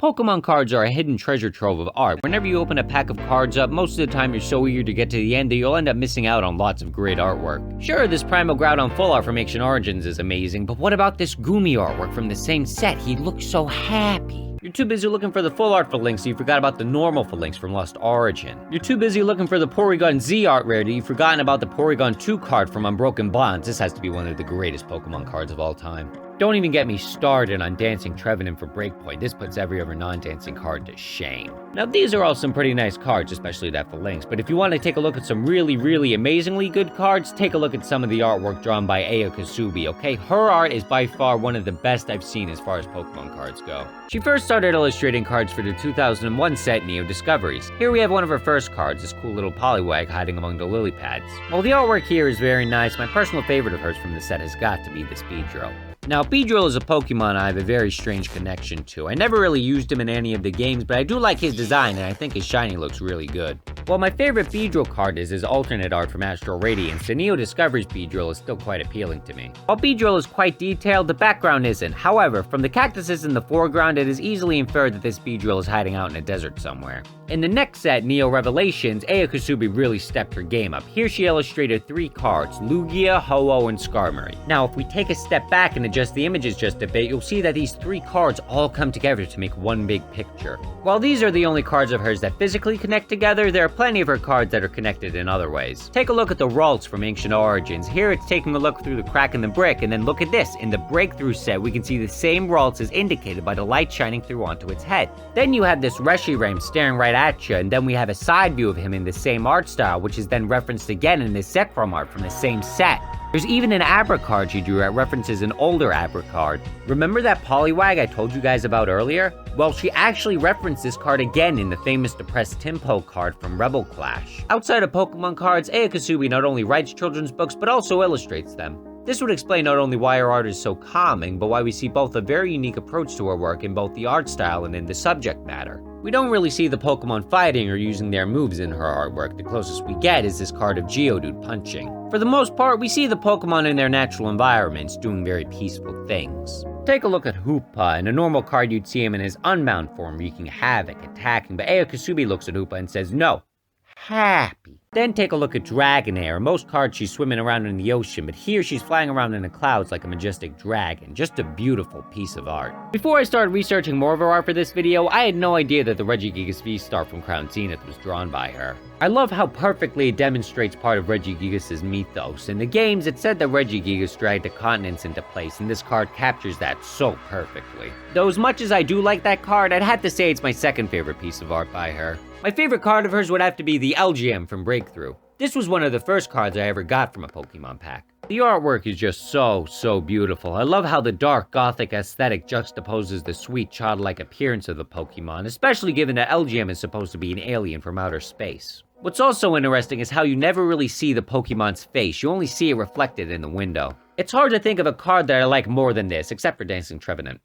Pokemon cards are a hidden treasure trove of art. Whenever you open a pack of cards up, most of the time you're so eager to get to the end that you'll end up missing out on lots of great artwork. Sure, this Primal Groudon full art from Ancient Origins is amazing, but what about this Gumi artwork from the same set? He looks so happy. You're too busy looking for the full art for Lynx, so you forgot about the normal for Lynx from Lost Origin. You're too busy looking for the Porygon Z art rarity, you've forgotten about the Porygon 2 card from Unbroken Bonds. This has to be one of the greatest Pokemon cards of all time. Don't even get me started on Dancing Trevenant for Breakpoint. This puts every other non-dancing card to shame. Now these are all some pretty nice cards, especially that for Lynx, but if you want to take a look at some really amazingly good cards, take a look at some of the artwork drawn by Aya Kusube, okay? Her art is by far one of the best I've seen as far as Pokemon cards go. She first started illustrating cards for the 2001 set Neo Discoveries. Here we have one of her first cards, this cool little Poliwag hiding among the lily pads. While the artwork here is very nice, my personal favorite of hers from the set has got to be this Beedrill. Now, Beedrill is a Pokemon I have a very strange connection to. I never really used him in any of the games, but I do like his design, and I think his shiny looks really good. While my favorite Beedrill card is his alternate art from Astral Radiance, the Neo Discoveries Beedrill is still quite appealing to me. While Beedrill is quite detailed, the background isn't. However, from the cactuses in the foreground, it is easily inferred that this Beedrill is hiding out in a desert somewhere. In the next set, Neo Revelations, Aya Kusube really stepped her game up. Here she illustrated 3 cards, Lugia, Ho-Oh, and Skarmory. Now, if we take a step back and adjust the images just a bit, you'll see that these 3 cards all come together to make one big picture. While these are the only cards of hers that physically connect together, there are plenty of her cards that are connected in other ways. Take a look at the Ralts from Ancient Origins. Here it's taking a look through the crack in the brick, and then look at this. In the Breakthrough set, we can see the same Ralts as indicated by the light shining through onto its head. Then you have this Reshiram staring right at you, and then we have a side view of him in the same art style, which is then referenced again in this Zekrom art from the same set. There's even an Abra card she drew that references an older Abra card. Remember that Poliwag I told you guys about earlier? Well, she actually referenced this card again in the famous Depressed Tempo card from Rebel Clash. Outside of Pokemon cards, Aya Kusube not only writes children's books, but also illustrates them. This would explain not only why her art is so calming, but why we see both a very unique approach to her work in both the art style and in the subject matter. We don't really see the Pokemon fighting or using their moves in her artwork. The closest we get is this card of Geodude punching. For the most part, we see the Pokemon in their natural environments, doing very peaceful things. Take a look at Hoopa. In a normal card, you'd see him in his unbound form, wreaking havoc, attacking, but Aya Kusube looks at Hoopa and says, no, happy. Then take a look at Dragonair. In most cards, she's swimming around in the ocean, but here she's flying around in the clouds like a majestic dragon. Just a beautiful piece of art. Before I started researching more of her art for this video, I had no idea that the Regigigas V-Star from Crown Zenith was drawn by her. I love how perfectly it demonstrates part of Regigigas' mythos. In the games, it said that Regigigas dragged the continents into place, and this card captures that so perfectly. Though as much as I do like that card, I'd have to say it's my second favorite piece of art by her. My favorite card of hers would have to be the LGM from Breakthrough. This was one of the first cards I ever got from a Pokemon pack. The artwork is just so beautiful. I love how the dark, gothic aesthetic juxtaposes the sweet, childlike appearance of the Pokemon, especially given that LGM is supposed to be an alien from outer space. What's also interesting is how you never really see the Pokemon's face, you only see it reflected in the window. It's hard to think of a card that I like more than this, except for Dancing Trevenant.